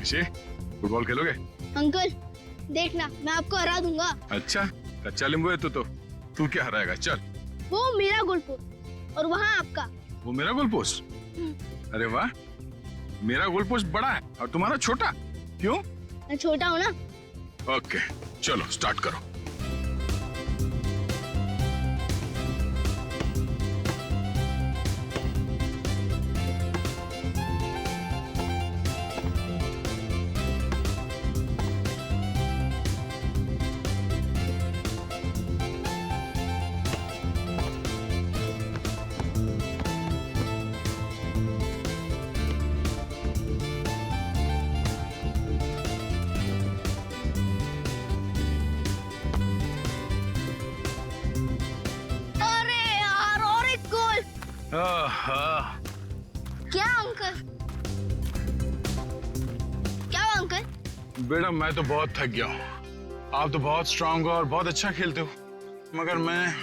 ऋषि, football खेलोगे? Uncle देखना, मैं आपको हरा दूंगा। अच्छा, कच्चा नींबू है तू तू क्या हराएगा? चल। वो मेरा गोल पोस्ट और वहाँ आपका। वो मेरा गोल पोस्ट? अरे वाह, मेरा गोल पोस्ट बड़ा है और तुम्हारा छोटा, क्यों? मैं छोटा हूँ ना। ओके, चलो स्टार्ट करो। क्या अंकल? क्या हुआ अंकल? बेटा मैं तो बहुत थक गया हूँ। आप तो बहुत स्ट्रांग हो और बहुत अच्छा खेलते हो, मगर मैं।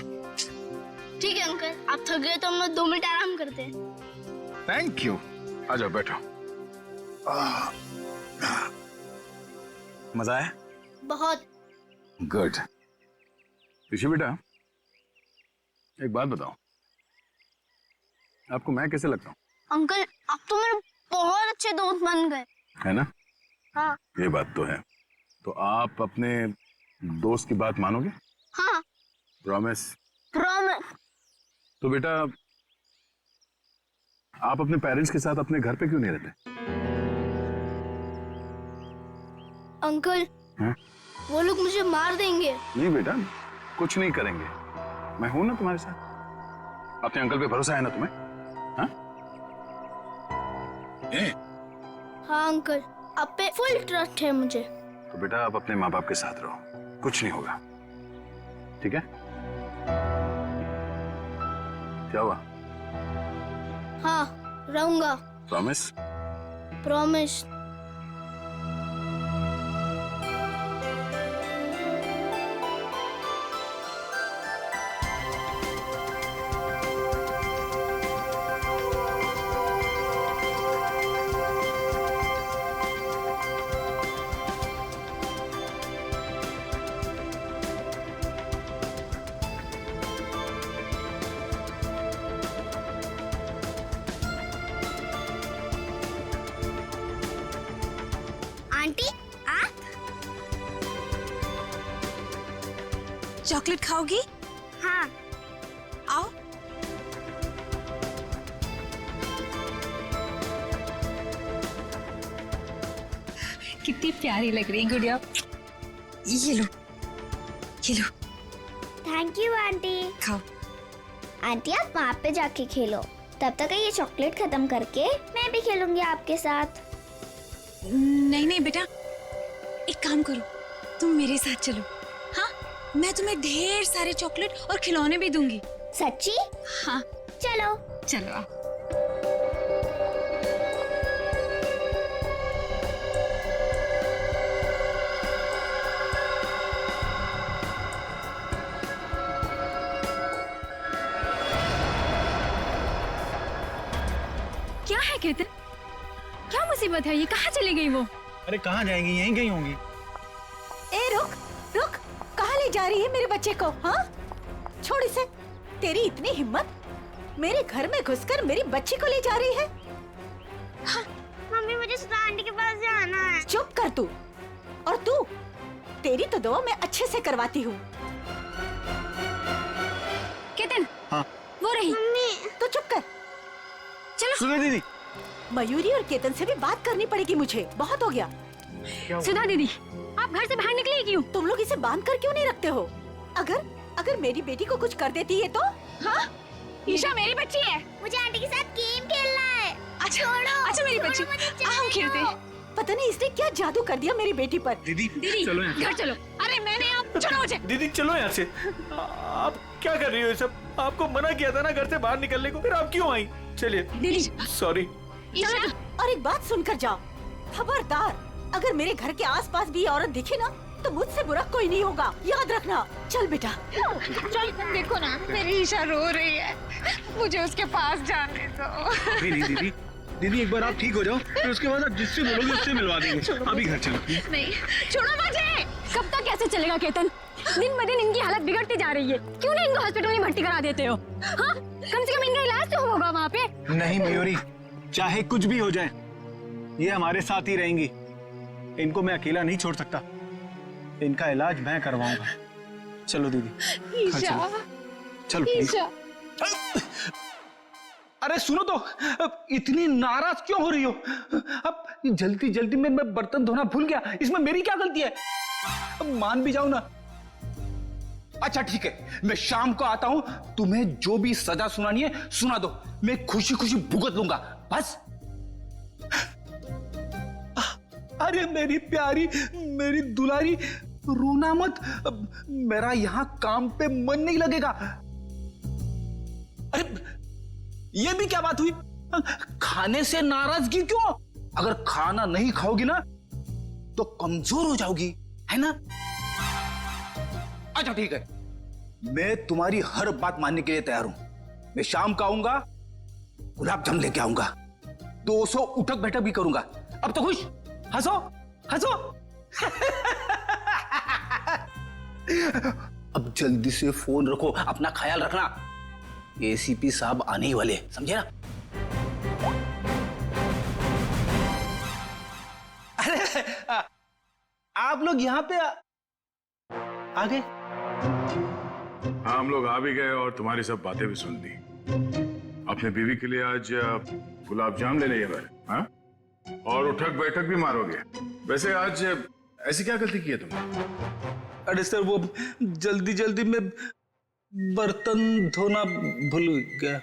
ठीक है अंकल, आप थक गए तो हम लोग 2 मिनट आराम करते हैं। Thank you. आ जाओ बैठो। मजा आया? बहुत। गुड। ऋषि बेटा, एक बात बताओ, आपको मैं कैसे लगता हूँ? अंकल आप तो मेरे बहुत अच्छे दोस्त बन गए, है ना? हाँ। ये बात तो है। तो आप अपने दोस्त की बात मानोगे? हाँ। प्रॉमिस? प्रॉमिस। तो बेटा, आप अपने पेरेंट्स के साथ अपने घर पे क्यों नहीं रहते? अंकल हाँ? वो लोग मुझे मार देंगे। नहीं बेटा, कुछ नहीं करेंगे, मैं हूं ना तुम्हारे साथ। अपने अंकल पे भरोसा है ना तुम्हें? हाँ? हाँ अंकल, आप पे फुल ट्रस्ट है मुझे। तो बेटा आप अपने माँ बाप के साथ रहो, कुछ नहीं होगा, ठीक है? क्या हुआ? हाँ रहूंगा। प्रॉमिस? प्रॉमिस। आंटी आप चॉकलेट खाओगी? हाँ। आओ। कितनी प्यारी लग रही है गुड़िया। ये लो, ये लो। Thank you aunty. खाओ। आंटी आप वहाँ पे जाके खेलो, तब तक ये चॉकलेट खत्म करके मैं भी खेलूंगी आपके साथ। नहीं नहीं बेटा, एक काम करो, तुम मेरे साथ चलो। हाँ, मैं तुम्हें ढेर सारे चॉकलेट और खिलौने भी दूंगी। सच्ची? हाँ चलो। चलो आओ। क्या है केतन, क्या मुसीबत है? ये कहाँ चली गई वो? अरे कहाँ जाएंगी, यहीं गई होंगी। ए रुक रुक, कहाँ ले जा रही है मेरे बच्चे को? हाँ, छोड़ इसे। तेरी इतनी हिम्मत, मेरे घर में घुसकर मेरी बच्ची को ले जा रही है? हाँ। मम्मी मुझे सुधा आंटी के पास जाना है। चुप कर तू। और तू, तेरी तो दुआ मैं अच्छे से करवाती हूँ। केतन, हाँ वो रही। मम्मी तो चुप कर। चलो सुधा दीदी। मयूरी और केतन से भी बात करनी पड़ेगी मुझे, बहुत हो गया। सुधा दीदी, आप घर से बाहर निकली क्यों? तुम लोग इसे बांध कर क्यों नहीं रखते हो? अगर मेरी बेटी को कुछ कर देती है तो? हाँ, ईशा मेरी बच्ची है। मुझे आंटी के साथ गेम खेलना है। अच्छा छोड़ो। अच्छा मेरी बच्ची, छोड़ो मुझे, हम खेलते हैं। पता नहीं इसने क्या जादू कर दिया मेरी बेटी पर। दीदी दीदी चलो यहाँ से। घर चलो। अरे मैंने आप चलो मुझे। दीदी चलो यहाँ से। आप क्या कर रही हो ये सब? आपको मना किया था ना घर से बाहर निकलने को, फिर आप क्यों आई? चलिए दीदी सॉरी। ईशा, और एक बात सुनकर जाओ, खबरदार, अगर मेरे घर के आसपास भी ये औरत दिखे ना तो मुझसे बुरा कोई नहीं होगा, याद रखना। चल बेटा। चल देखो ना, मेरी ईशा रो रही है, मुझे उसके पास जाने दो। नहीं दीदी, दीदी एक बार आप ठीक हो जाओ, फिर उसके बाद आप जिससे बोलोगे उससे मिलवा देंगे। अभी घर चलो। नहीं, छोड़ो मुझे। कब तक कैसे चलेगा केतन? दिन ब दिन इनकी हालत बिगड़ती जा रही है। क्यों नहीं इनको हॉस्पिटल में भर्ती करा देते हो? हाँ, कम से कम इनका इलाज तो होगा वहाँ पे। नहीं मयूरी, चाहे कुछ भी हो जाए, ये हमारे साथ ही रहेंगी। इनको मैं अकेला नहीं छोड़ सकता। इनका इलाज मैं करवाऊंगा। चलो दीदी। ईशा, चलो प्लीज। ईशा। अरे सुनो तो, इतनी नाराज क्यों हो रही हो? अब जल्दी जल्दी में मैं बर्तन धोना भूल गया, इसमें मेरी क्या गलती है? अब मान भी जाओ ना। अच्छा ठीक है, मैं शाम को आता हूं, तुम्हें जो भी सजा सुनानी है सुना दो, मैं खुशी खुशी भुगत लूंगा बस। अरे मेरी प्यारी, मेरी दुलारी, रोना मत। मेरा यहां काम पे मन नहीं लगेगा। अरे ये भी क्या बात हुई? खाने से नाराजगी क्यों? अगर खाना नहीं खाओगी ना तो कमजोर हो जाओगी, है ना? अच्छा ठीक है, मैं तुम्हारी हर बात मानने के लिए तैयार हूं। मैं शाम को आऊंगा, गुलाब जामुन लेके आऊंगा, 200 उठक बैठक भी करूंगा। अब तो खुश? हंसो हंसो। अब जल्दी से फोन रखो, अपना ख्याल रखना। एसीपी साहब आने ही वाले, समझे ना? अरे आप लोग यहाँ पे आ गए? हाँ, हम लोग आ भी गए और तुम्हारी सब बातें भी सुन ली। अपने बीवी के लिए आज गुलाब जाम लेने गए, हाँ? और उठक बैठक भी मारोगे। वैसे आज ऐसी क्या गलती की है तुमने? अरे सर, वो जल्दी जल्दी में बर्तन धोना भूल गया।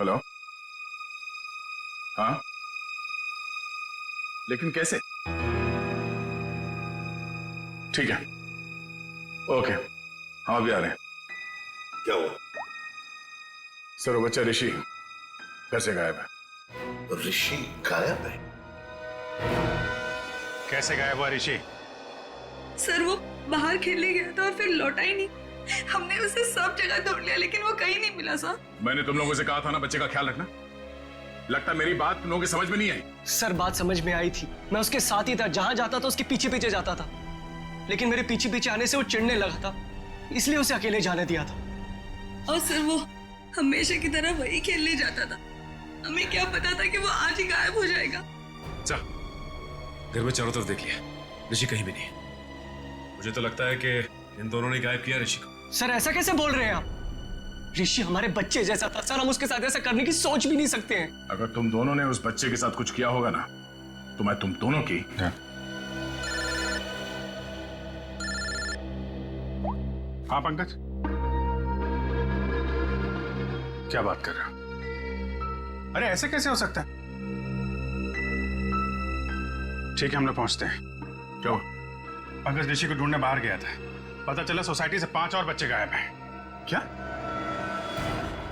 हेलो? हाँ, लेकिन कैसे? ठीक है, ओके, हाँ भी आ रहे हैं। क्या हुआ? सर, वो बच्चा ऋषि घर से गायब है। ऋषि गायब है? कैसे गायब हुआ ऋषि? सर वो बाहर खेलने गया था और फिर लौटा ही नहीं। हमने उसे सब जगह ढूंढ लिया लेकिन वो कहीं नहीं मिला सर। मैंने तुम लोगों से कहा था ना बच्चे का ख्याल रखना। लगता मेरी बात तुम लोगों की समझ में नहीं आई। सर बात समझ में आई थी, मैं उसके साथ ही था, जहां जाता था उसके पीछे पीछे जाता था, लेकिन मेरे पीछे पीछे आने से वो चिढ़ने लगा था, इसलिए उसे अकेले जाने दिया था। और सर वो हमेशा की तरह वही खेलने जाता था। हमें क्या पता था कि वो आज ही गायब हो जाएगा। चल, घर में चारों तरफ देख लिया, ऋषि कहीं भी नहीं। मुझे तो लगता है कि इन दोनों ने गायब किया ऋषि को। सर ऐसा कैसे बोल रहे हैं आप? ऋषि हमारे बच्चे जैसा था सर, हम उसके साथ ऐसा करने की सोच भी नहीं सकते हैं। अगर तुम दोनों ने उस बच्चे के साथ कुछ किया होगा ना तो मैं तुम दोनों की। हाँ पंकज, क्या बात कर रहे हो? अरे ऐसे कैसे हो सकता है? ठीक है, हम लोग पहुंचते हैं। क्यों? पंकज ऋषि को ढूंढने बाहर गया था, पता चला सोसाइटी से 5 और बच्चे गायब हैं। क्या?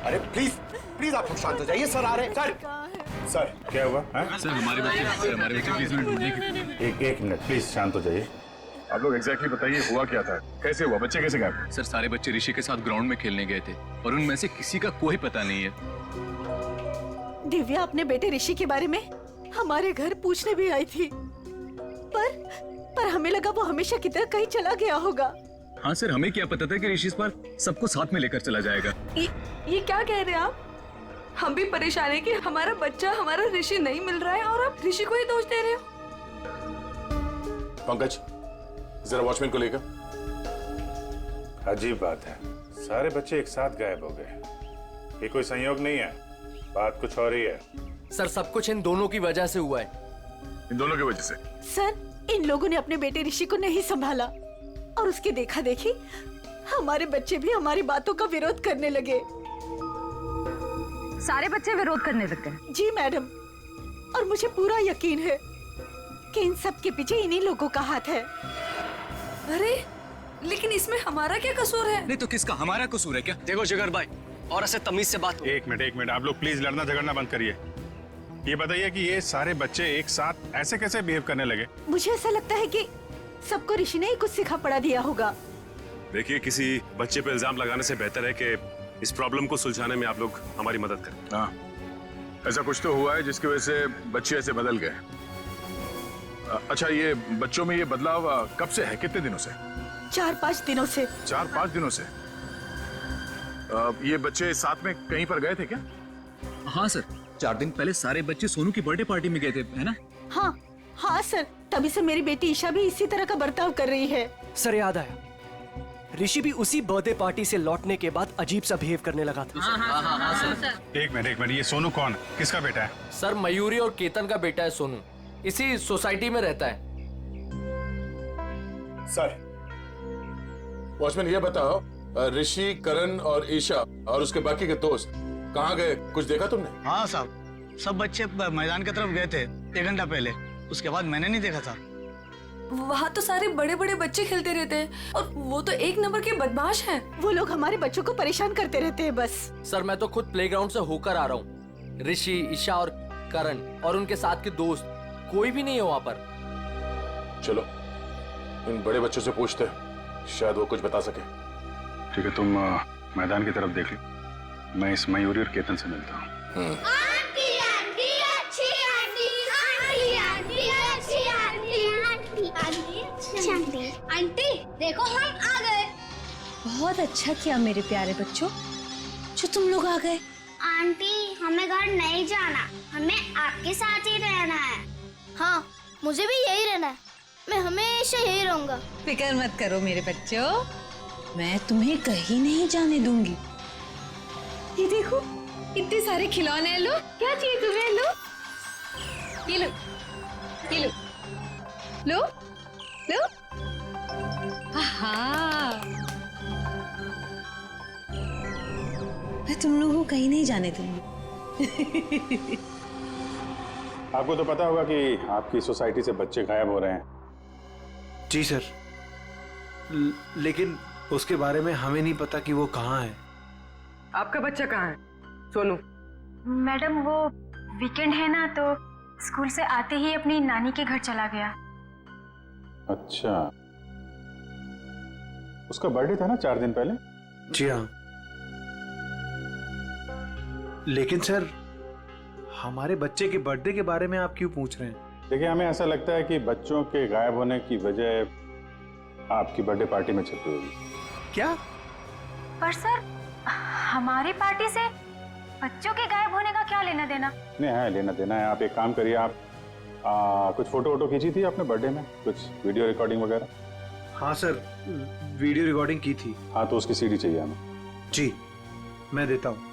अरे प्लीज प्लीज आप लोग शांत हो जाइए, सर आ रहे हैं। सर क्या हुआ? सर हमारे बच्चे प्लीज ढूंढने की। एक मिनट प्लीज शांत हो जाइए। आप लोग एग्जैक्टली बताइए हुआ क्या था, कैसे हुआ, बच्चे कैसे गायब? सर सारे बच्चे ऋषि के साथ ग्राउंड में खेलने गए थे और उनमें से किसी का कोई पता नहीं है। दिव्या अपने बेटे ऋषि के बारे में हमारे घर पूछने भी आई थी, पर हमें लगा वो हमेशा की तरह कहीं चला गया होगा। हाँ सर, हमें क्या पता था कि ऋषि इस बार सबको साथ में लेकर चला जाएगा। ये क्या कह रहे हैं आप? हम भी परेशान है कि हमारा बच्चा, हमारा ऋषि नहीं मिल रहा है और आप ऋषि को ही दोष दे रहे हो। पंकज जरा वॉचमैन को लेकर। अजीब बात है, सारे बच्चे एक साथ गायब हो गए। ये कोई संयोग नहीं है, बात कुछ और ही है। सर सब कुछ इन दोनों की वजह से हुआ है। इन दोनों की वजह से? सर इन लोगों ने अपने बेटे ऋषि को नहीं संभाला और उसकी देखा देखी हमारे बच्चे भी हमारी बातों का विरोध करने लगे। सारे बच्चे विरोध करने लग गए? जी मैडम, और मुझे पूरा यकीन है कि इन सब के पीछे इन्हीं लोगों का हाथ है। अरे लेकिन इसमें हमारा क्या कसूर है? नहीं तो किसका हमारा कसूर है क्या? देखो जिगर भाई, और ऐसे तमीज से बात हो। एक मिनट आप लोग प्लीज लड़ना झगड़ना बंद करिए। ये बताइए कि ये सारे बच्चे एक साथ ऐसे कैसे बिहेव करने लगे? मुझे ऐसा लगता है कि सबको ऋषि ने ही कुछ सिखा पढ़ा दिया होगा। देखिए, किसी बच्चे पे इल्जाम लगाने से बेहतर है कि इस प्रॉब्लम को सुलझाने में आप लोग हमारी मदद करें। हाँ, ऐसा कुछ तो हुआ है जिसकी वजह से बच्चे ऐसे बदल गए। अच्छा, ये बच्चों में ये बदलाव कब से है, कितने दिनों से? 4-5 दिनों से। 4-5 दिनों से? ये बच्चे साथ में कहीं पर गए थे क्या? हाँ सर, 4 दिन पहले सारे बच्चे सोनू की बर्थडे पार्टी में गए थे, है ना? हाँ हाँ सर, तभी से मेरी बेटी ईशा भी इसी तरह का बर्ताव कर रही है। सर याद आया, ऋषि भी उसी बर्थडे पार्टी से लौटने के बाद अजीब सा बिहेव करने लगा था। एक मिनट, ये सोनू कौन है? किसका बेटा है? सर मयूरी और केतन का बेटा है सोनू, इसी सोसाइटी में रहता है। सर, वॉचमैन ये बताओ, ऋषि, करण और ईशा और उसके बाकी के दोस्त कहाँ गए, कुछ देखा तुमने? हाँ साहब, सब बच्चे मैदान की तरफ गए थे 1 घंटा पहले, उसके बाद मैंने नहीं देखा था। वहाँ तो सारे बड़े बड़े बच्चे खेलते रहते हैं और वो तो एक नंबर के बदमाश हैं। वो लोग हमारे बच्चों को परेशान करते रहते हैं बस। सर मैं तो खुद प्लेग्राउंड से होकर आ रहा हूँ। ऋषि, ईशा और करण और उनके साथ के दोस्त कोई भी नहीं है वहाँ पर। चलो इन बड़े बच्चों से पूछते हैं, शायद वो कुछ बता सके। ठीक है, तुम मैदान की तरफ देख लो, मैं इस मयूरी और केतन से मिलता हूँ। आंटी देखो हम आ गए। बहुत अच्छा किया मेरे प्यारे बच्चों जो तुम लोग आ गए। आंटी हमें घर नहीं जाना, हमें आपके साथ ही रहना है। हाँ, मुझे भी यही रहना है, मैं हमेशा यही रहूंगा। फिक्र मत करो मेरे बच्चों, मैं तुम्हें कहीं नहीं जाने दूंगी। ये देखो इतने सारे खिलौने हैं, लो क्या चाहिए तुम्हें, लो ये लो, ये लो, लो लो। हाँ, मैं तुम लोगों को कहीं नहीं जाने दूंगी। आपको तो पता होगा कि आपकी सोसाइटी से बच्चे गायब हो रहे हैं। जी सर, लेकिन उसके बारे में हमें नहीं पता कि वो कहाँ है। आपका बच्चा कहाँ है, सोनू? मैडम वो वीकेंड है ना, तो स्कूल से आते ही अपनी नानी के घर चला गया। अच्छा, उसका बर्थडे था ना 4 दिन पहले? जी हाँ, लेकिन सर हमारे बच्चे के बर्थडे के बारे में आप क्यों पूछ रहे हैं? देखिए, हमें ऐसा लगता है कि बच्चों के गायब होने की वजह आपकी बर्थडे पार्टी में छिपी हुई। क्या? पर सर हमारी पार्टी से बच्चों के गायब होने का क्या लेना देना? नहीं है, लेना देना है। आप एक काम करिए, आप कुछ फोटो वोटो खींची थी आपने बर्थडे में, कुछ वीडियो रिकॉर्डिंग वगैरह? हाँ सर, वीडियो रिकॉर्डिंग की थी। हाँ, तो उसकी सीडी चाहिए हमें। जी मैं देता हूँ।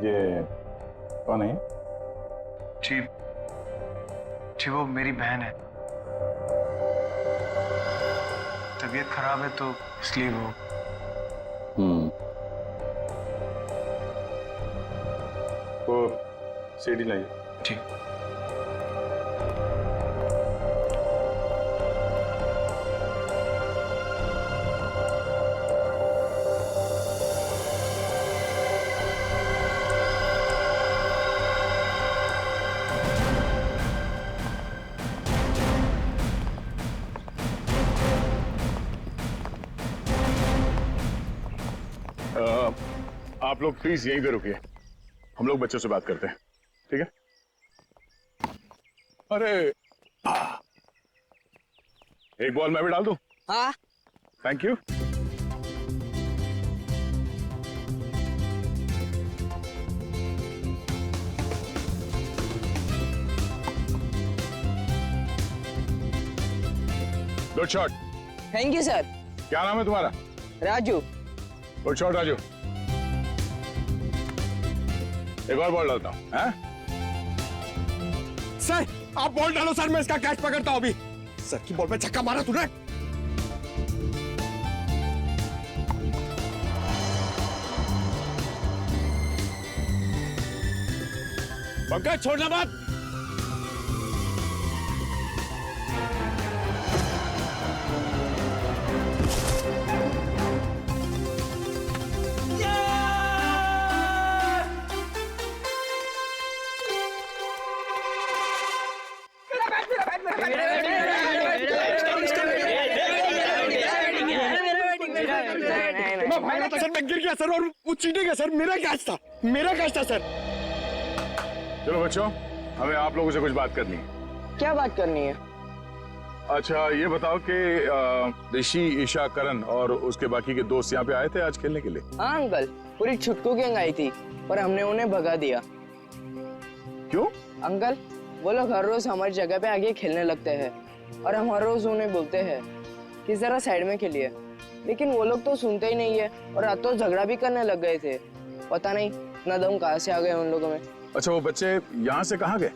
ये कौन है? जी वो मेरी बहन है, तबीयत खराब है तो इसलिए वो। वो सीडी लाइए। ठीक। आप लोग प्लीज यहीं पे रुकिए, हम लोग बच्चों से बात करते हैं, ठीक है? अरे एक बॉल मैं भी डाल दूं? हाँ। Thank you. Good shot. Thank you sir. क्या नाम है तुम्हारा? राजू। Good shot Raju. एक और बॉल डालता हूं। सर आप बॉल डालो सर, मैं इसका कैच पकड़ता हूं अभी। सर की बॉल में छक्का मारा तूने। पंकज छोड़ना मत। भागा था सर, मैं गिर गया सर और वो चीटिंग है सर, मेरा कैच था, मेरा कैच था सर। चलो बच्चों, हमें आप लोगों से कुछ बात करनी है। क्या बात करनी है? अच्छा ये बताओ कि ऋषि, ईशा, करण और उसके बाकी के दोस्त यहाँ पे आए थे आज खेलने के लिए? हाँ अंकल, पूरी छुटकू गैंग आई थी और हमने उन्हें भगा दिया। क्यों? अंकल, वो लोग हर रोज हमारी जगह पे आगे खेलने लगते हैं और हम हर रोज उन्हें बोलते हैं कि जरा साइड में खेलिए, लेकिन वो लोग तो सुनते ही नहीं है और रात तो झगड़ा भी करने लग गए थे। पता नहीं इतना दम कहाँ से आ गए उन लोगों में। अच्छा वो बच्चे यहाँ से कहाँ गए?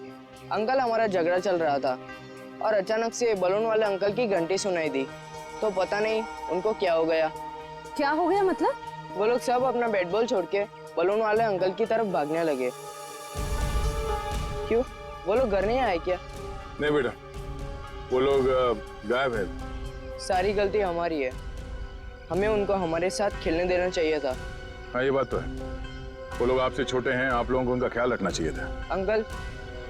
अंकल, हमारा झगड़ा चल रहा था और अचानक से बलून वाले अंकल की घंटी सुनाई दी, तो पता नहीं उनको क्या हो गया। क्या हो गया मतलब? वो लोग सब अपना बैट बॉल छोड़ के बलून वाले अंकल की तरफ भागने लगे। क्यों, वो लोग घर नहीं आए क्या? नहीं बेटा, वो लोग गायब है। सारी गलती हमारी है, हमें उनको हमारे साथ खेलने देना चाहिए था। हाँ ये बात तो है, वो लोग आपसे छोटे हैं, आप लोगों को उनका ख्याल रखना चाहिए था। अंकल,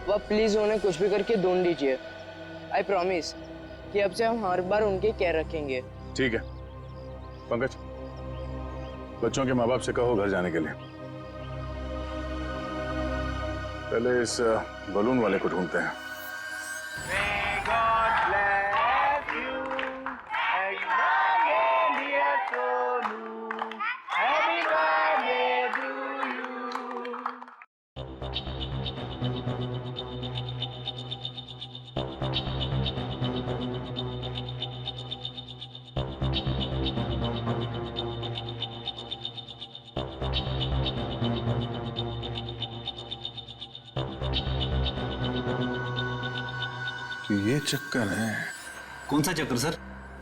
वह प्लीज उन्हें कुछ भी करके ढूंढ दीजिए। आई प्रॉमिस कि अब से हम हर बार उनके केयर रखेंगे। ठीक है पंकज, बच्चों के माँ बाप से कहो घर जाने के लिए। पहले इस बलून वाले को ढूंढते हैं। तो ये चक्कर है। कौन सा चक्कर सर?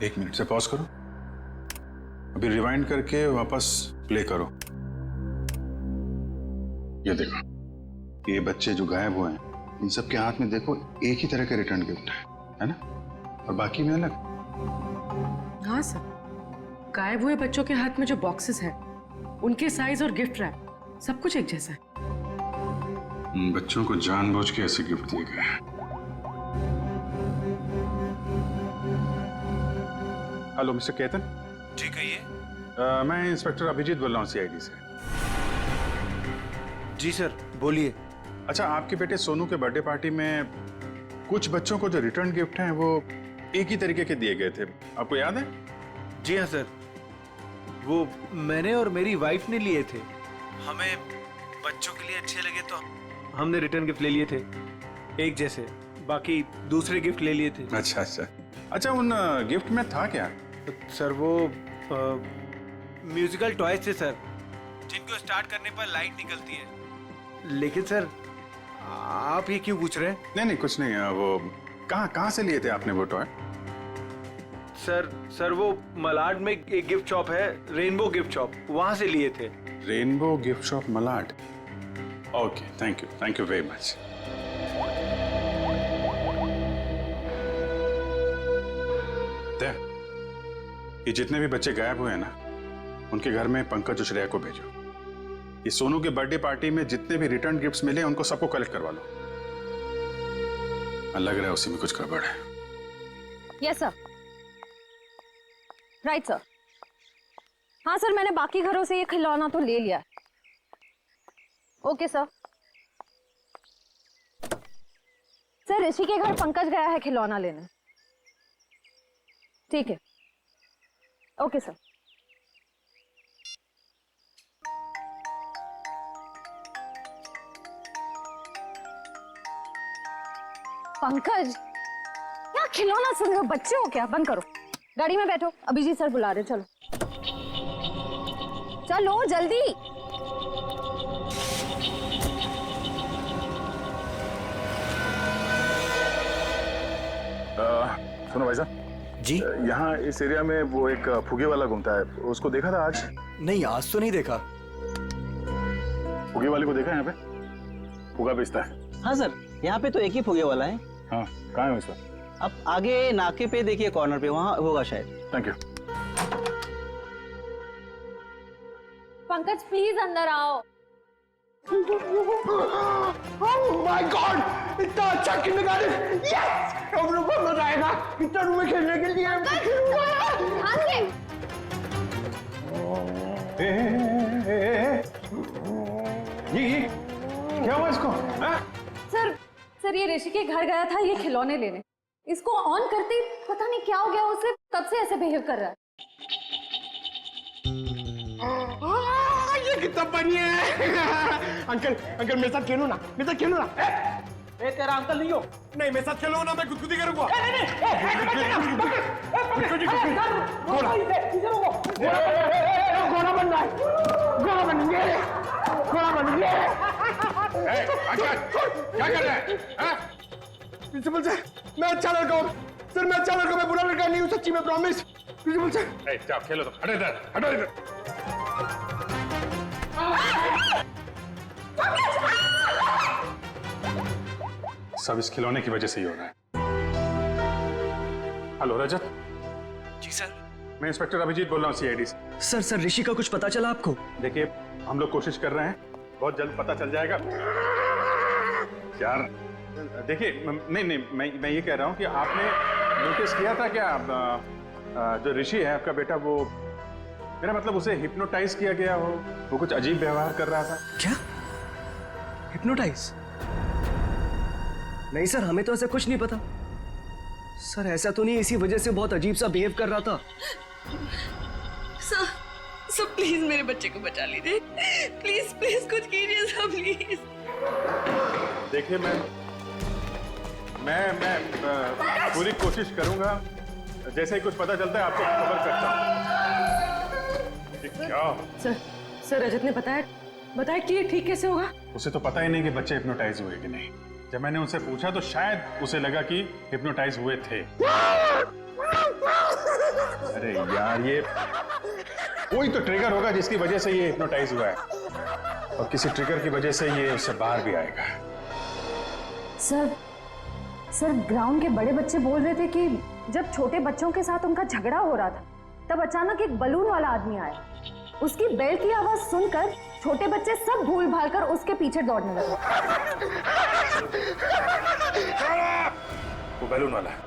एक मिनट से पॉज करो, अभी रिवाइंड करके वापस प्ले करो। ये देखो, ये बच्चे जो गायब हुए हैं, इन सब के हाथ में देखो एक ही तरह का रिटर्न गिफ्ट है ना? और बाकी में अलग। हाँ सर, गायब हुए बच्चों के हाथ में जो बॉक्सेस हैं, उनके साइज और गिफ्ट रैप सब कुछ एक जैसा है। बच्चों को जानबूझ के ऐसे गिफ्ट दिए गए हैं। Hello mister Ketan. जी कहिए। मैं इंस्पेक्टर अभिजीत बोल रहा हूँ सीआईडी से। जी सर बोलिए। अच्छा, आपके बेटे सोनू के बर्थडे पार्टी में कुछ बच्चों को जो रिटर्न गिफ्ट हैं वो एक ही तरीके के दिए गए थे, आपको याद है? जी हाँ सर, वो मैंने और मेरी वाइफ ने लिए थे। हमें बच्चों के लिए अच्छे लगे तो हमने रिटर्न गिफ्ट ले लिए थे एक जैसे, बाकी दूसरे गिफ्ट ले लिए थे। अच्छा अच्छा अच्छा, उन गिफ्ट में था क्या? सर वो म्यूजिकल टॉयज थे सर, जिनको स्टार्ट करने पर लाइट निकलती है। लेकिन सर आप ये क्यों पूछ रहे हैं? नहीं कुछ नहीं, वो कहाँ से लिए थे आपने वो टॉय? सर वो मलाड में एक गिफ्ट शॉप है, रेनबो गिफ्ट शॉप, वहां से लिए थे। Rainbow gift shop Malad. Okay, thank you very much. ये जितने भी बच्चे गायब हुए हैं ना, उनके घर में पंकज और श्रेया को भेजो। ये सोनू के बर्थडे पार्टी में जितने भी रिटर्न गिफ्ट्स मिले उनको सबको कलेक्ट करवा लो। लग रहा है उसी में कुछ गड़बड़ है। Yes sir, right sir. हाँ सर, मैंने बाकी घरों से ये खिलौना तो ले लिया। Okay sir. सर ऋषि के घर पंकज गया है खिलौना लेने। ठीक है, ओके सर। पंकज, क्या खिलौना सुन रहे हो? बच्चे हो क्या? बंद करो, गाड़ी में बैठो, अभिजीत सर बुला रहे। चलो चलो जल्दी। सुनो भाई साहब जी, यहाँ इस एरिया में वो एक फुगे वाला घूमता है, उसको देखा था आज? नहीं आज तो नहीं देखा। फुगे वाले को देखा यहाँ पे? फुगा बेचता है। हाँ सर, यहाँ पे तो एक ही फुगे वाला है। हाँ, कहाँ है उसका? अब आगे नाके पे देखिए, कॉर्नर पे, वहाँ होगा शायद। Thank you. पंकज प्लीज अंदर आओ। Oh my God! इतना अच्छा किंडरगार्टन! Yes! हम लोग को मजा आएगा इतना रूम में खेलने के लिए। ये क्या हुआ इसको? सर ये ऋषि के घर गया था ये खिलौने लेने। इसको ऑन करते ही पता नहीं क्या हो गया उसे, तब से ऐसे बिहेव कर रहा है। ये कितना बनी है। अंकल अंकल मेरे साथ खेलो ना, मेरे साथ खेलो ना। ए तेरा अंकल नहीं हो। नहीं मेरे साथ खेलो ना, मैं गुदगुदी करूंगा। घोड़ा बन रहा है, घोड़ा बन गया, घोड़ा बन गया। क्या कर रहा है? प्रिंसिपल सर मैं अच्छा लड़का हूँ सर, मैं अच्छा लड़का, मैं बुरा लड़का नहीं हूँ सच्ची में, प्रॉमिस। प्रिंसिपल सर जाओ खेलो, तो हटो इधर, हटो इधर। सब इस खिलौने की वजह से ही हो रहा है। हेलो रजत। जी सर। मैं इंस्पेक्टर अभिजीत बोल रहा हूँ सीआईडी से। सर ऋषि का कुछ पता चला आपको? देखिए हम लोग कोशिश कर रहे हैं, बहुत जल्द पता चल जाएगा यार। देखिए नहीं मैं ये कह रहा हूँ कि आपने नोटिस किया था क्या जो ऋषि है आपका बेटा, वो मेरा मतलब उसे हिप्नोटाइज किया गया हो, वो कुछ अजीब व्यवहार कर रहा था। क्या? हिप्नोटाइज? नहीं सर, हमें तो ऐसा कुछ नहीं पता। सर ऐसा तो नहीं, इसी वजह से बहुत अजीब सा बिहेव कर रहा था। सर प्लीज मेरे बच्चे को बचा लीजिए, प्लीज प्लीज कुछ कीजिए सर प्लीज। देखिए मैं पूरी कोशिश करूंगा, जैसे ही कुछ पता चलता है आपको खबर करता हूँ। क्या? सर रजत ने बताया कि ये ठीक कैसे होगा? उसे तो पता ही नहीं कि बच्चे हिप्नोटाइज हुए कि नहीं। जब मैंने उनसे पूछा तो शायद उसे लगा कि हिप्नोटाइज हुए थे। अरे यार ये कोई तो ट्रिगर होगा जिसकी वजह से ये हिप्नोटाइज हुआ है, और किसी ट्रिगर की वजह से ये उससे बाहर भी आएगा। सर ग्राउंड के बड़े बच्चे बोल रहे थे कि जब छोटे बच्चों के साथ उनका झगड़ा हो रहा था तब अचानक एक बलून वाला आदमी आया। उसकी बेल की आवाज सुनकर छोटे बच्चे सब भूल भाल कर उसके पीछे दौड़ने लगे। वो बैलून वाला है,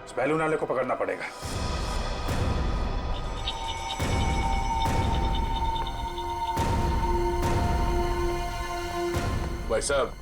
उस बैलून वाले को पकड़ना पड़ेगा। भाई साहब।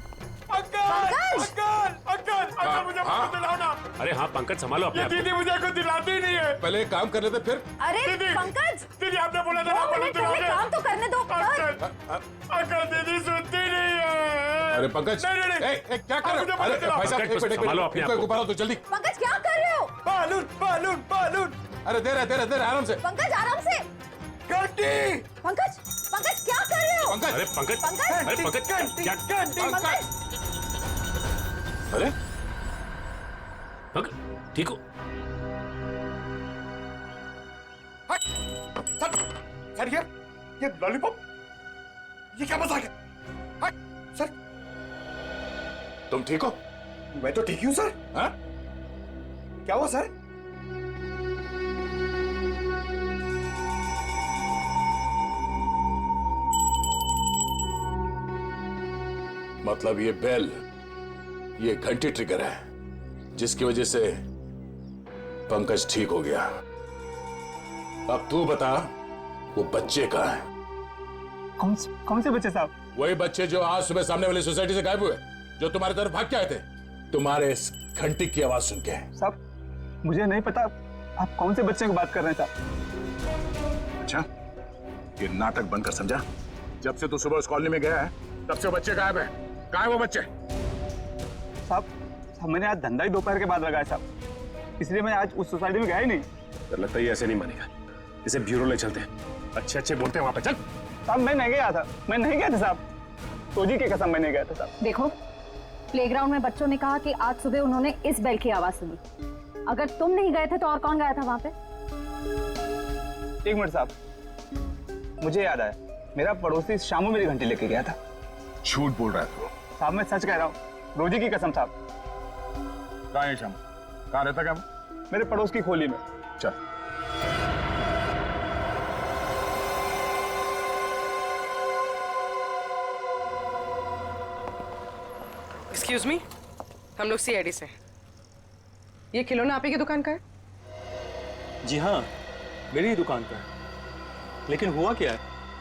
अंकल मुझे दिलाओ ना। अरे हाँ पंकज संभालो अपने आप को। दीदी मुझे कुछ दिलाती ही नहीं है। पहले एक काम कर लेते फिर। अरे पंकज, दीदी आपने बोला था काम तो करने दो। अंकल दीदी सुनती नहीं है। अरे पंकज नहीं क्या कर रहे हो? अरे भाई साहब संभालो अपने आप को। ऊपर तो जल्दी। पंकज क्या कर रहे हो? बालून। अरे दे रहे आराम से। पंकज आराम से। घंटी। पंकज क्या कर रहे हो? पंकज। अरे पंकज क्या? अरे ठीक हो? सर ये लॉलीपॉप, ये क्या मजाक है? सर तुम ठीक हो? मैं तो ठीक ही हूँ सर। हाँ? क्या हुआ सर? मतलब ये बेल, ये घंटी ट्रिगर है जिसकी वजह से पंकज ठीक हो गया। अब तू बता वो बच्चे कहाँ हैं? कौन से बच्चे साहब? वही बच्चे जो आज सुबह सामने वाली सोसाइटी से गायब हुए, जो तुम्हारी तरफ भाग के आए थे तुम्हारे इस घंटी की आवाज सुन के। साहब मुझे नहीं पता आप कौन से बच्चे की बात कर रहे हैं साहब। अच्छा ये नाटक बंद कर, समझा? जब से तू सुबह उस कॉलोनी में गया है तब से बच्चे गायब है। कहाँ है वो बच्चे? साहब मैंने आज धंधा ही दोपहर के बाद लगाया साहब, इसलिए मैं आज उस सोसाइटी में गया ही नहीं। तो लगता है ये ऐसे नहीं मानेगा, इसे ब्यूरो ले चलते हैं, अच्छे बोलते हैं वहां पे। चल। साहब मैं नहीं गया था साहब, तोजी की कसम मैं नहीं गया था साहब। देखो प्लेग्राउंड में बच्चों ने कहा कि आज सुबह उन्होंने इस बेल की आवाज सुनी। अगर तुम नहीं गए थे तो और कौन गया था वहां पे? एक मिनट साहब, मुझे याद आया, मेरा पड़ोसी शामू मेरी घंटी लेके गया था। झूठ बोल रहा है तू? साहब मैं सच कह रहा हूँ, रोजी की कसम साहब। कहाँ है शामू? कहाँ रहता क्या? मेरे पड़ोस की खोली में। चल। एक्सक्यूज मी, हम लोग सीआईडी से। ये खिलौना आप ही की दुकान का है? जी हाँ, मेरी ही दुकान का है। लेकिन हुआ क्या है?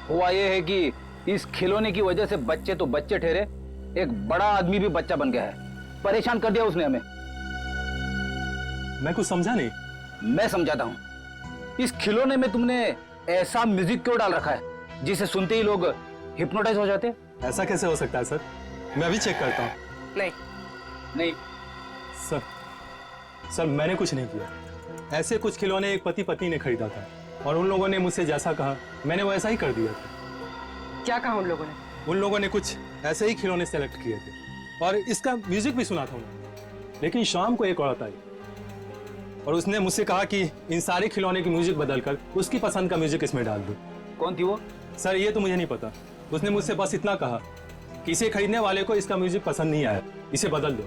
हुआ ये है कि इस खिलौने की वजह से बच्चे तो बच्चे ठहरे, एक बड़ा आदमी भी बच्चा बन गया है। परेशान कर दिया उसने हमें। मैं कुछ समझा नहीं। मैं समझाता हूँ। इस खिलौने में तुमने ऐसा म्यूजिक क्यों डाल रखा है जिसे सुनते ही लोग हिप्नोटाइज हो जाते हैं? ऐसा कैसे हो सकता है सर? मैं अभी चेक करता हूँ। नहीं सर मैंने कुछ नहीं किया। ऐसे कुछ खिलौने एक पति पत्नी ने खरीदा था और उन लोगों ने मुझसे जैसा कहा मैंने वैसा ही कर दिया था। क्या कहा उन लोगों ने? उन लोगों ने कुछ ऐसे ही खिलौने सेलेक्ट किए थे और इसका म्यूजिक भी सुना था उन्होंने। लेकिन शाम को एक औरत आई और उसने मुझसे कहा कि इन सारे खिलौने की म्यूजिक बदलकर उसकी पसंद का म्यूजिक इसमें डाल दो। कौन थी वो? सर ये तो मुझे नहीं पता। उसने मुझसे बस इतना कहा कि इसे खरीदने वाले को इसका म्यूजिक पसंद नहीं आया, इसे बदल दो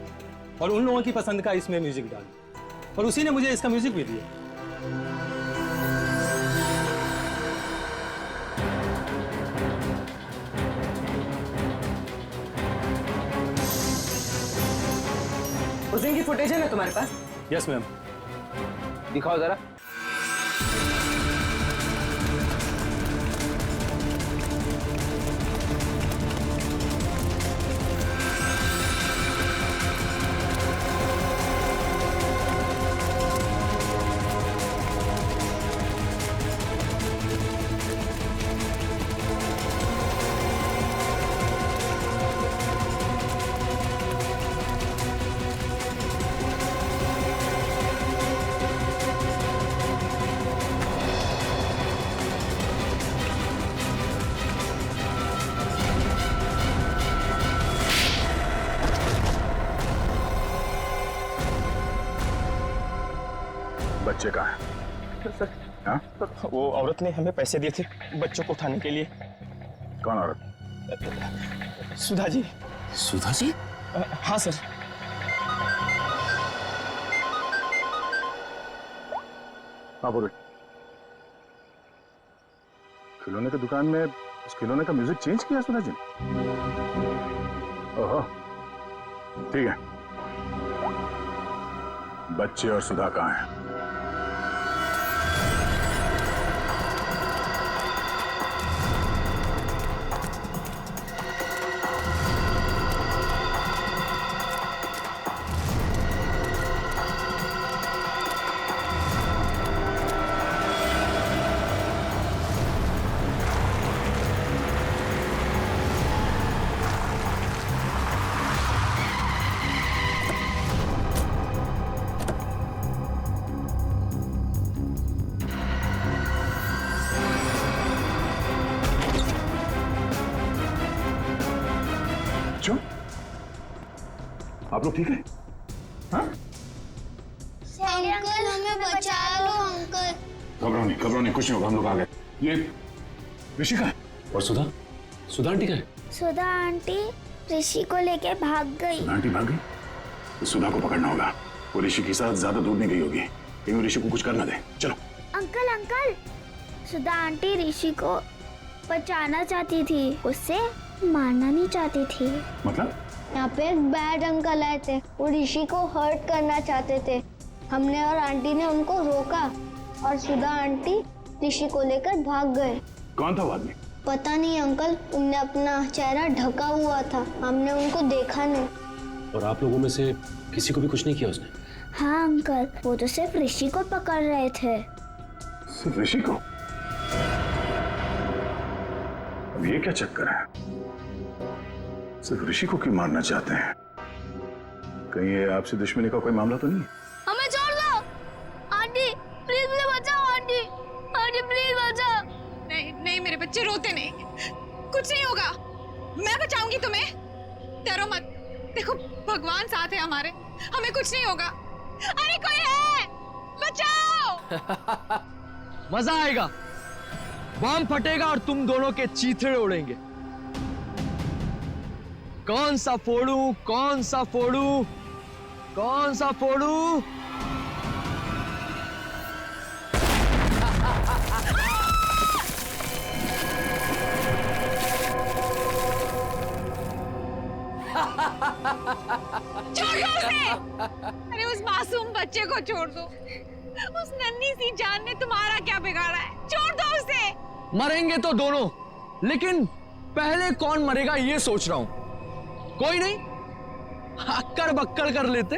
और उन लोगों की पसंद का इसमें म्यूजिक डाल दो। और उसी ने मुझे इसका म्यूजिक भी दिया। उस दिन की फुटेज है ना तुम्हारे पास? Yes ma'am. दिखाओ जरा। बच्चे कहाँ हैं? सर, हाँ? वो औरत ने हमें पैसे दिए थे बच्चों को उठाने के लिए। कौन औरत? सुधा जी। सुधा जी? हाँ सर। हाँ बोलो। खिलौने की दुकान में उस खिलौने का म्यूजिक चेंज किया सुधा जी? ओहो, ठीक है। बच्चे और सुधा कहाँ हैं? आप लोग ठीक है? हाँ? अंकल हमें बचा लो अंकल। घबराओ नहीं, कुछ नहीं होगा, हम लोग आ गए। ये ऋषि कहाँ है? और सुधा? सुधा आंटी कहाँ है? सुधा आंटी ऋषि को लेके भाग गई। आंटी भाग गई? तो सुधा को पकड़ना होगा। वो ऋषि के साथ ज्यादा दूर नहीं गई होगी, कहीं ऋषि को कुछ करना दे। चलो। अंकल सुधा आंटी ऋषि को बचाना चाहती थी, उससे मारना नहीं चाहती थी। मतलब? यहाँ पे एक बैड अंकल आए थे, वो ऋषि को हर्ट करना चाहते थे। हमने और आंटी ने उनको रोका और सुधा आंटी ऋषि को लेकर भाग गए। कौन था वो आदमी? पता नहीं अंकल, उनने अपना चेहरा ढका हुआ था, हमने उनको देखा नहीं। और आप लोगों में से किसी को भी कुछ नहीं किया उसने? हाँ अंकल, वो तो सिर्फ ऋषि को पकड़ रहे थे। सिर्फ ऋषि को? अब ये क्या चक्कर है? सिर्फ ऋषि को क्यों मारना चाहते हैं? कहीं ये आपसे दुश्मनी का कोई मामला तो नहीं है? हमें छोड़ दो आंटी, प्लीज मुझे बचाओ आंटी, आंटी प्लीज बचाओ। नहीं मेरे बच्चे रोते नहीं, कुछ नहीं होगा, मैं बचाऊंगी तुम्हें, डरो मत। देखो भगवान साथ है हमारे, हमें कुछ नहीं होगा। अरे कोई है, बचाओ। मजा आएगा, बम फटेगा और तुम दोनों के चीथड़े उड़ेंगे। कौन सा फोड़ूं, कौन सा फोड़ूं, कौन सा फोड़ूं? छोड़ दो उसे। अरे उस मासूम बच्चे को छोड़ दो, उस नन्ही सी जान ने तुम्हारा क्या बिगाड़ा है? छोड़ दो उसे। मरेंगे तो दोनों, लेकिन पहले कौन मरेगा ये सोच रहा हूं। कोई नहीं, अक्कड़ बक्कड़ कर लेते।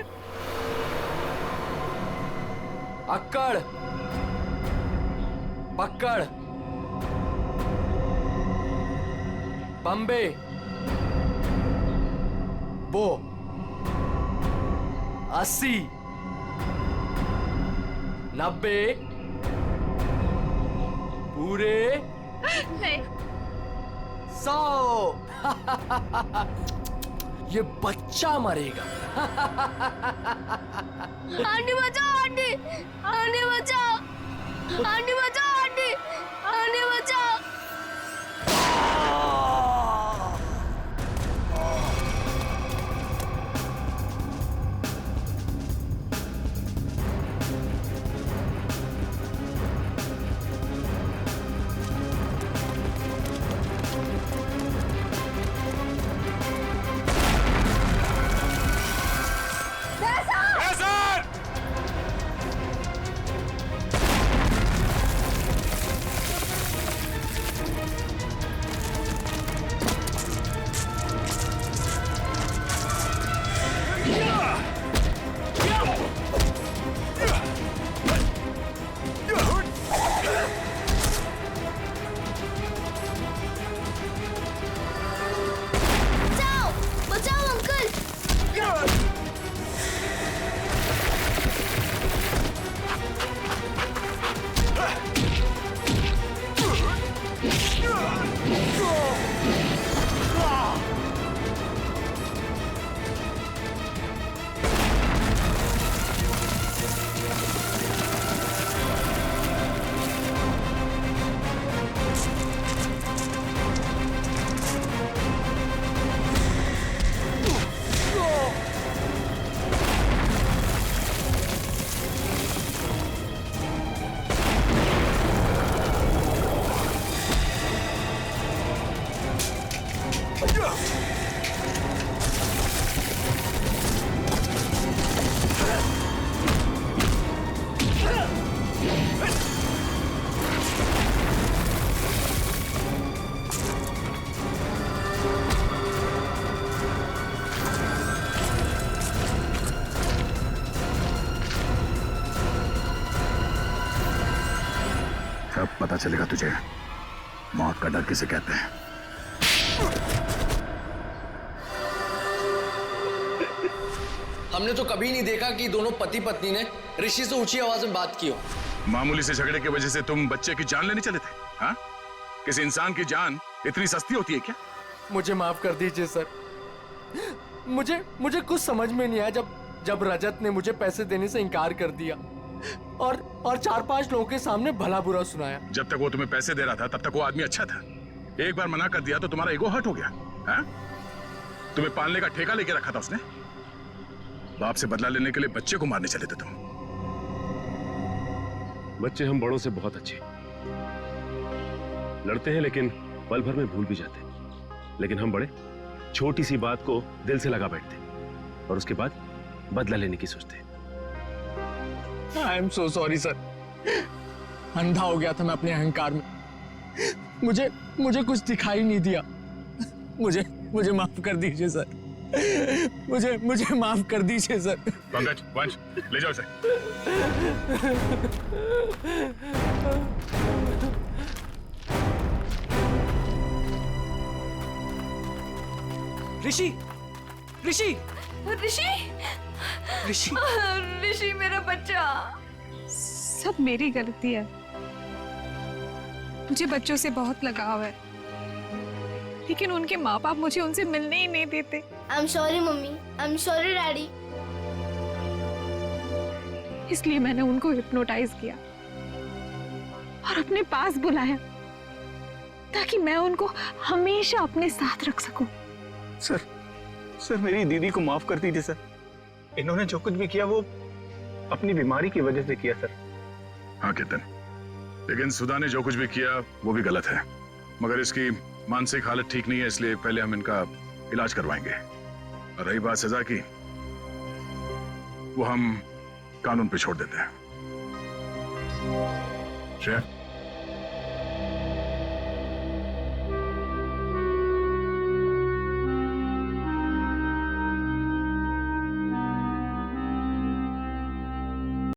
अक्कड़ बक्कड़ बम्बे बो 80 90 पूरे नहीं 100। ये बच्चा मरेगा। आंटी बचाओ, आंटी आंटी बचाओ, आंटी बचाओ, आंटी आंटी बचाओ। अब पता चलेगा तुझे मौत का डर किसे कहते हैं। हमने तो कभी नहीं देखा कि दोनों पति पत्नी ने ऋषि से ऊंची आवाज में बात की हो। मामूली से झगड़े की वजह से तुम बच्चे की जान लेने चले थे? हाँ? किसी इंसान की जान इतनी सस्ती होती है क्या? मुझे माफ कर दीजिए सर। मुझे कुछ समझ में नहीं आया जब रजत ने मुझे पैसे देने से इनकार कर दिया और 4-5 लोगों के सामने भला बुरा सुनाया। जब तक वो तुम्हें पैसे दे रहा था तब तक वो आदमी अच्छा था। एक बार मना कर दिया तो तुम्हारा ईगो हर्ट हो गया। हाँ? तुम्हें पालने का ठेका लेके रखा था उसने। बाप से बदला लेने के लिए बच्चे को मारने चले थे तुम। बच्चे हम बड़ों से बहुत अच्छे लड़ते हैं, लेकिन पल भर में भूल भी जाते हैं। लेकिन हम बड़े छोटी सी बात को दिल से लगा बैठते और उसके बाद बदला लेने की सोचते हैं। I am so sorry sir. अंधा हो गया था मैं अपने अहंकार में। मुझे कुछ दिखाई नहीं दिया। मुझे माफ कर दीजिए सर। मुझे माफ कर दीजिए सर। पंकज, वंश, ले जाओ इसे। ऋषि ऋषि ऋषि ऋषि ऋषि मेरा बच्चा। सब मेरी गलती है। मुझे बच्चों से बहुत लगाव है, लेकिन उनके माँ बाप मुझे उनसे मिलने ही नहीं देते। I am sorry mummy, I am sorry daddy. इसलिए मैंने उनको हिप्नोटाइज किया और अपने पास बुलाया ताकि मैं उनको हमेशा अपने साथ रख सकूं। सर मेरी दीदी को माफ कर दीजिए सर। इन्होंने जो कुछ भी किया वो अपनी बीमारी की वजह से किया सर। हाँ केतन, लेकिन सुधा ने जो कुछ भी किया वो भी गलत है। मगर इसकी मानसिक हालत ठीक नहीं है, इसलिए पहले हम इनका इलाज करवाएंगे। और रही बात सजा की, वो हम कानून पे छोड़ देते हैं। श्रेया,